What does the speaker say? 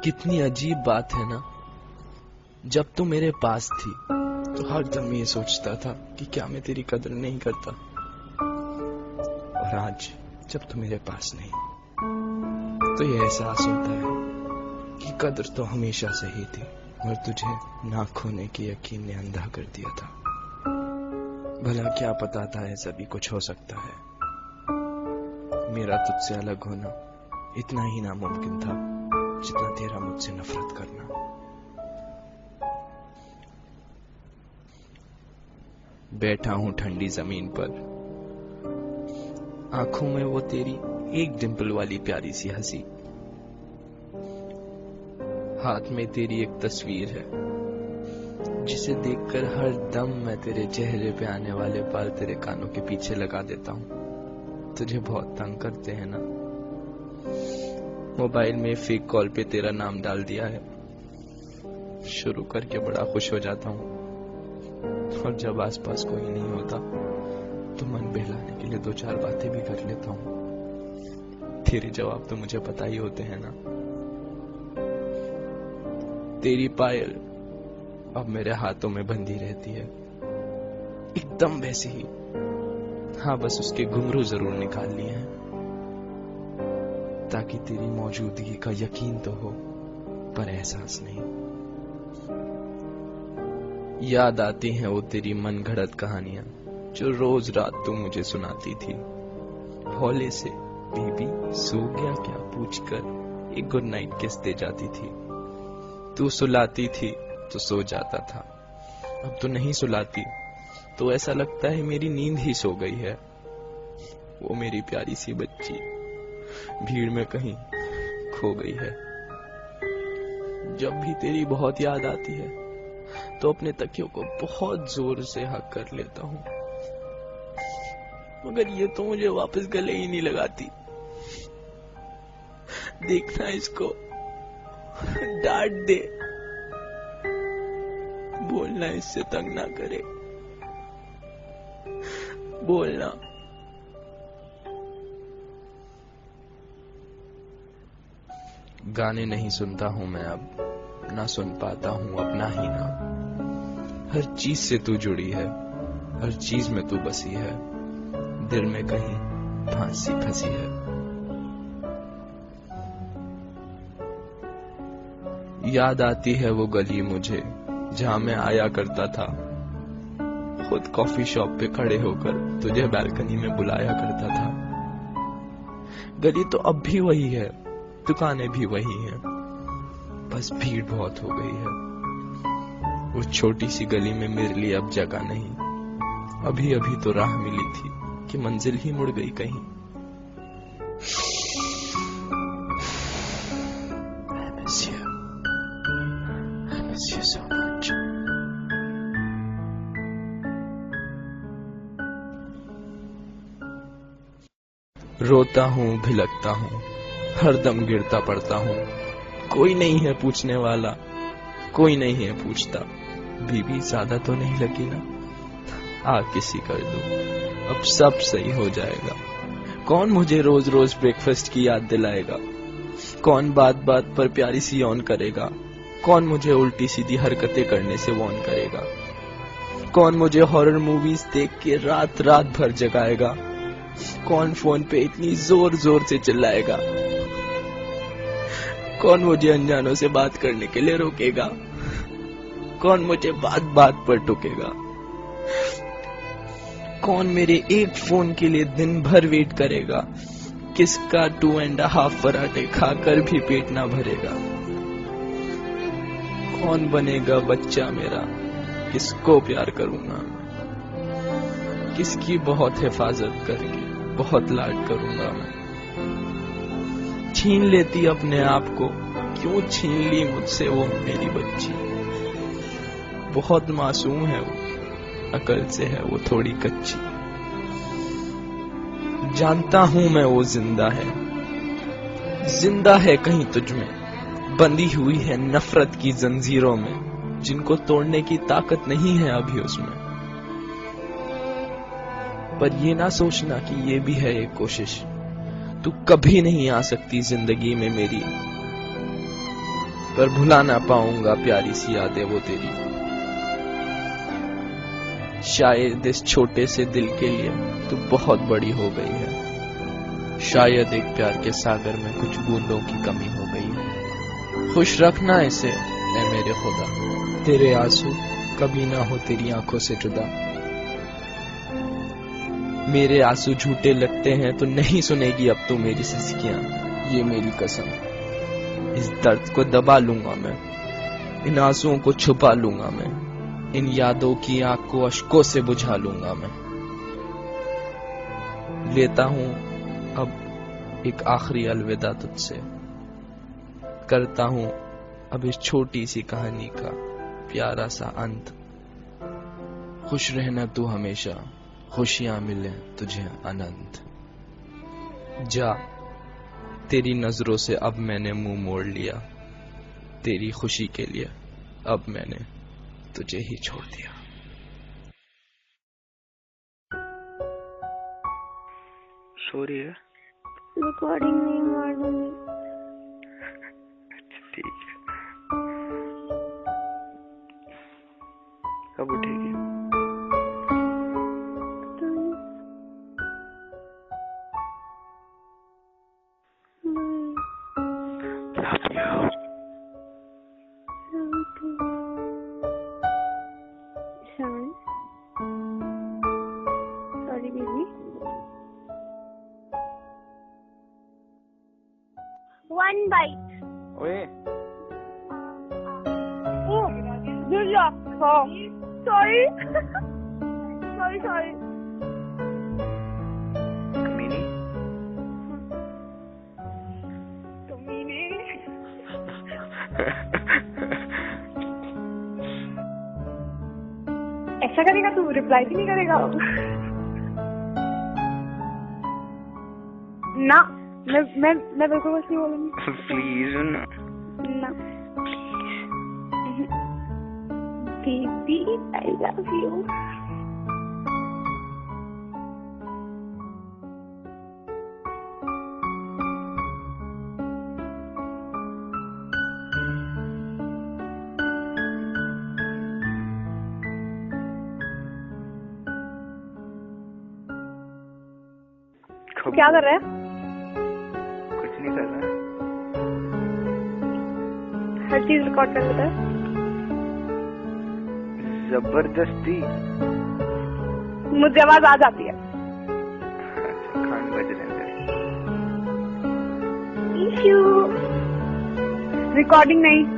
कितनी अजीब बात है ना। जब तू मेरे पास थी तो हर दम ये सोचता था कि क्या मैं तेरी कदर नहीं करता, और आज जब तू मेरे पास नहीं तो ये एहसास होता है कि कदर तो हमेशा से ही थी, और तुझे ना खोने की यकीन ने अंधा कर दिया था। भला क्या पता था ऐसा भी कुछ हो सकता है। मेरा तुझसे अलग होना इतना ही नामुमकिन था जितना तेरा मुझसे नफरत करना। बैठा हूं ठंडी जमीन पर, आंखों में वो तेरी एक डिंपल वाली प्यारी सी हंसी, हाथ में तेरी एक तस्वीर है जिसे देखकर हर दम मैं तेरे चेहरे पे आने वाले बाल तेरे कानों के पीछे लगा देता हूं। तुझे बहुत तंग करते हैं ना। मोबाइल में फेक कॉल पे तेरा नाम डाल दिया है, शुरू करके बड़ा खुश हो जाता हूं, और जब आसपास कोई नहीं होता तो मन बहलाने के लिए 2-4 बातें भी कर लेता हूं। तेरे जवाब तो मुझे पता ही होते हैं ना। तेरी पायल अब मेरे हाथों में बंधी रहती है, एकदम वैसे ही। हाँ, बस उसके घुंघरू जरूर निकाल लिए हैं ताकि तेरी मौजूदगी का यकीन तो हो, पर एहसास नहीं। याद आती हैं वो तेरी मन घड़त कहानियां जो रोज रात तू मुझे सुनाती थी। हौले से बेबी सो गया क्या पूछकर एक गुड नाइट किस दे जाती थी। तू सुलाती थी तो सो जाता था, अब तो नहीं सुलाती तो ऐसा लगता है मेरी नींद ही सो गई है। वो मेरी प्यारी सी बच्ची भीड़ में कहीं खो गई है। जब भी तेरी बहुत याद आती है तो अपने तकियों को बहुत जोर से हक कर लेता हूं, मगर ये तो मुझे वापस गले ही नहीं लगाती। देखना इसको, डांट दे, बोलना इससे तंग ना करे, बोलना। गाने नहीं सुनता हूं मैं अब, ना सुन पाता हूं अपना ही नाम। हर चीज से तू जुड़ी है, हर चीज में तू बसी है, दिल में कहीं फांसी फंसी है। याद आती है वो गली मुझे जहां मैं आया करता था, खुद कॉफी शॉप पे खड़े होकर तुझे बालकनी में बुलाया करता था। गली तो अब भी वही है, दुकानें भी वही हैं, बस भीड़ बहुत हो गई है। उस छोटी सी गली में मेरे लिए अब जगह नहीं। अभी अभी तो राह मिली थी कि मंजिल ही मुड़ गई कहीं। I miss you. I miss you so much. रोता हूँ, भिलकता हूँ, हर दम गिरता पड़ता हूँ। कोई नहीं है पूछने वाला, कोई नहीं है पूछता, बीबी ज्यादा तो नहीं लगी ना, आ किसी कर दो, अब सब सही हो जाएगा। कौन मुझे रोज रोज ब्रेकफास्ट की याद दिलाएगा, कौन बात बात पर प्यारी सी ऑन करेगा, कौन मुझे उल्टी सीधी हरकतें करने से वॉर्न करेगा, कौन मुझे हॉरर मूवीज देख के रात रात भर जगाएगा, कौन फोन पे इतनी जोर जोर से चिल्लाएगा, कौन मुझे अनजानों से बात करने के लिए रोकेगा, कौन मुझे बात बात पर टोकेगा, कौन मेरे एक फोन के लिए दिन भर वेट करेगा, किसका 2.5 पराठे खाकर भी पेट ना भरेगा, कौन बनेगा बच्चा मेरा, किसको प्यार करूंगा, किसकी बहुत हिफाजत करके बहुत लाड करूंगा मैं। छीन लेती अपने आप को, क्यों छीन ली मुझसे वो मेरी बच्ची। बहुत मासूम है वो, अकल से है वो थोड़ी कच्ची। जानता हूं मैं वो जिंदा है कहीं तुझ में, बंधी हुई है नफरत की जंजीरों में, जिनको तोड़ने की ताकत नहीं है अभी उसमें। पर ये ना सोचना कि ये भी है एक कोशिश, तू कभी नहीं आ सकती जिंदगी में मेरी, पर भुला ना पाऊंगा प्यारी सी यादें वो तेरी। शायद इस छोटे से दिल के लिए तू बहुत बड़ी हो गई है। शायद एक प्यार के सागर में कुछ बूंदों की कमी हो गई है। खुश रखना इसे ऐ मेरे खुदा, तेरे आंसू कभी ना हो तेरी आंखों से जुदा। मेरे आंसू झूठे लगते हैं तो नहीं सुनेगी अब तू मेरी सिसकियां, ये मेरी कसम। इस दर्द को दबा लूंगा मैं, इन आंसुओं को छुपा लूंगा मैं, इन यादों की आग को अश्कों से बुझा लूंगा मैं। लेता हूं अब एक आखिरी अलविदा तुझसे, करता हूं अब इस छोटी सी कहानी का प्यारा सा अंत। खुश रहना तू हमेशा, खुशियां मिले तुझे अनंत। जा, तेरी नजरों से अब मैंने मुंह मोड़ लिया, तेरी खुशी के लिए अब मैंने तुझे ही छोड़ दिया। सॉरी है, रिकॉर्डिंग नहीं मार दूंगी। अच्छा ठीक है, कब उठेगी? Sorry, baby. One bite. ओए Oh, good luck. Oh, sorry. sorry. कमीनी। ऐसा करेगा तू, रिप्लाई भी नहीं करेगा? ना, मैं बिल्कुल कुछ नहीं बोलूंगी। प्लीज ना, बेबी आई लव यू। क्या कर रहा है? कुछ नहीं कर रहा। हर चीज रिकॉर्ड कर लेता है। जबरदस्ती। मुझे आवाज आ जाती है। खान बज रहे हैं। रिकॉर्डिंग नहीं।